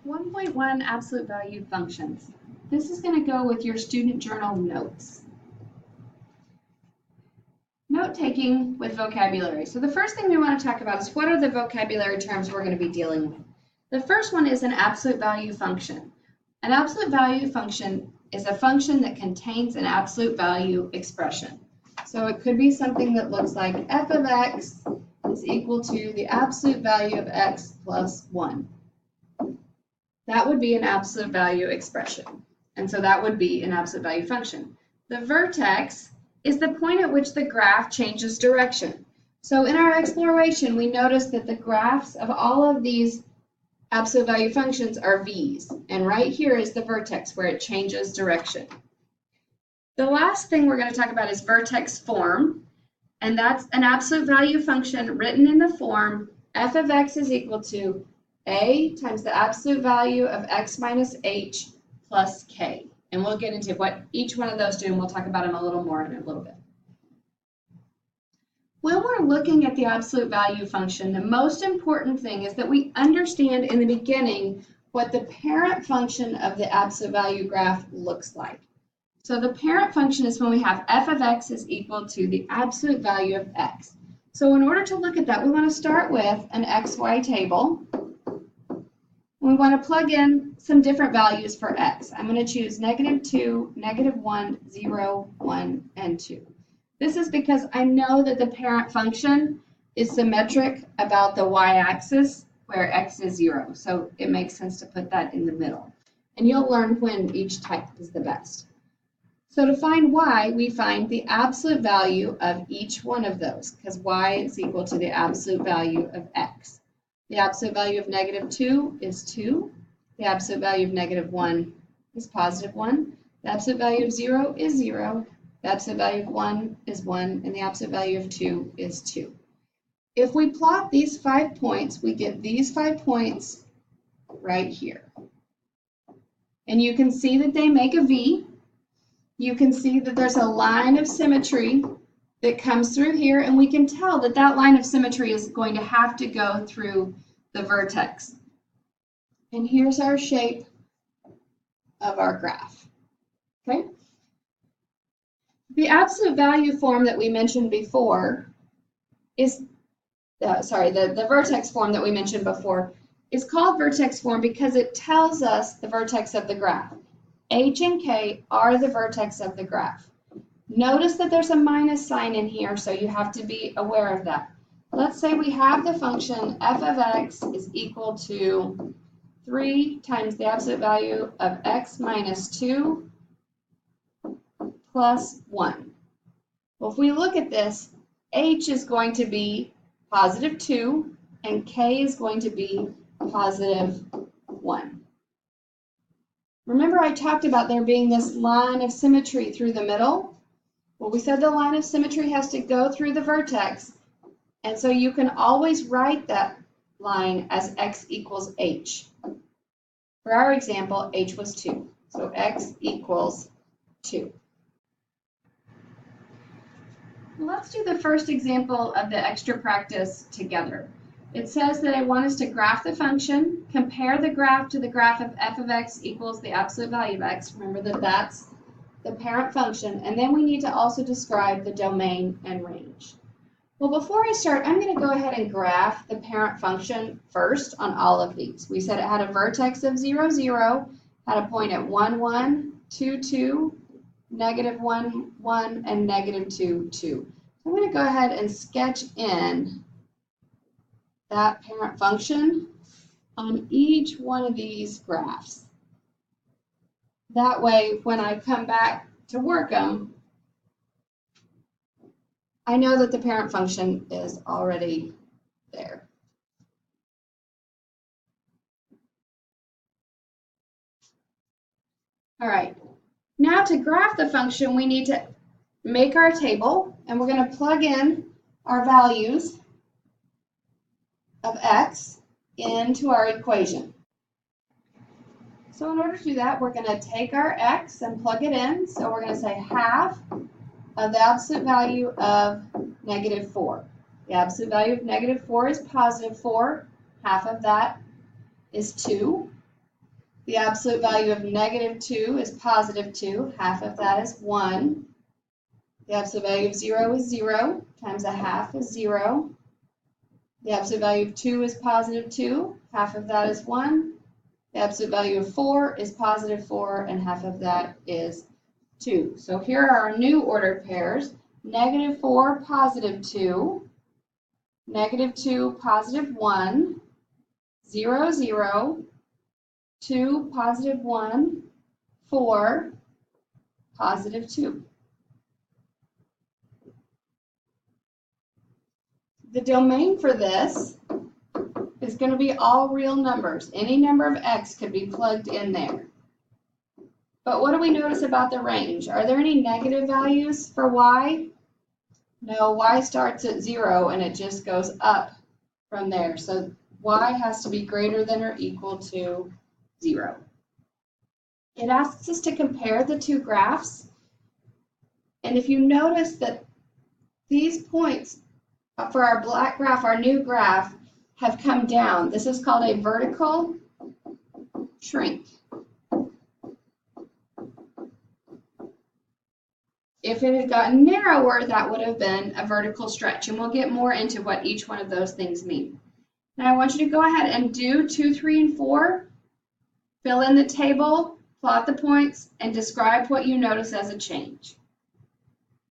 1.1 absolute value functions. This is going to go with your student journal notes. Note taking with vocabulary. So the first thing we want to talk about is what are the vocabulary terms we're going to be dealing with. The first one is an absolute value function. An absolute value function is a function that contains an absolute value expression. So it could be something that looks like f of x is equal to the absolute value of x plus 1. That would be an absolute value expression. And so that would be an absolute value function. The vertex is the point at which the graph changes direction. So in our exploration, we noticed that the graphs of all of these absolute value functions are v's. And right here is the vertex where it changes direction. The last thing we're going to talk about is vertex form. And that's an absolute value function written in the form f of x is equal to a times the absolute value of x minus h plus k. And we'll get into what each one of those do, and we'll talk about them a little more in a little bit. When we're looking at the absolute value function, the most important thing is that we understand in the beginning what the parent function of the absolute value graph looks like. So the parent function is when we have f of x is equal to the absolute value of x. So in order to look at that, we want to start with an xy table. We want to plug in some different values for x. I'm going to choose -2, -1, 0, 1, and 2. This is because I know that the parent function is symmetric about the y-axis where x is 0. So it makes sense to put that in the middle. And you'll learn when each type is the best. So to find y, we find the absolute value of each one of those, because y is equal to the absolute value of x. The absolute value of -2 is 2. The absolute value of -1 is +1. The absolute value of 0 is 0. The absolute value of 1 is 1. And the absolute value of 2 is 2. If we plot these 5 points, we get these 5 points right here. And you can see that they make a V. You can see that there's a line of symmetry that comes through here, and we can tell that that line of symmetry is going to have to go through the vertex. And here's our shape of our graph. Okay? The absolute value form that we mentioned before is, the vertex form that we mentioned before is called vertex form because it tells us the vertex of the graph. H and K are the vertex of the graph. Notice that there's a minus sign in here, so you have to be aware of that. Let's say we have the function f of x is equal to 3 times the absolute value of x minus 2 plus 1. Well, if we look at this, h is going to be +2 and k is going to be +1. Remember I talked about there being this line of symmetry through the middle? Well, we said the line of symmetry has to go through the vertex, and so you can always write that line as x equals h. For our example, h was 2, so x equals 2. Let's do the first example of the extra practice together. It says that I want us to graph the function, compare the graph to the graph of f of x equals the absolute value of x. Remember that that's the parent function, and then we need to also describe the domain and range. Well, before I start, I'm going to go ahead and graph the parent function first on all of these. We said it had a vertex of 0, 0, had a point at 1, 1, 2, 2, -1, 1, and -2, 2. I'm going to go ahead and sketch in that parent function on each one of these graphs. That way, when I come back to work them, I know that the parent function is already there. All right, now to graph the function, we need to make our table, and we're going to plug in our values of x into our equation. So in order to do that, we're going to take our x and plug it in. So we're going to say half of the absolute value of -4. The absolute value of -4 is +4. Half of that is 2. The absolute value of -2 is +2. Half of that is 1. The absolute value of 0 is 0 times a half is 0. The absolute value of 2 is +2. Half of that is 1. The absolute value of 4 is +4, and half of that is 2. So here are our new ordered pairs. -4, +2. -2, +1. 0, 0. 2, +1. 4, +2. The domain for this is going to be all real numbers. Any number of x could be plugged in there. But what do we notice about the range? Are there any negative values for y? No, y starts at 0 and it just goes up from there. So y has to be greater than or equal to 0. It asks us to compare the two graphs. And if you notice that these points for our black graph, our new graph, have come down. This is called a vertical shrink. If it had gotten narrower, that would have been a vertical stretch, and we'll get more into what each one of those things mean. Now I want you to go ahead and do 2, 3, and 4. Fill in the table, plot the points, and describe what you notice as a change.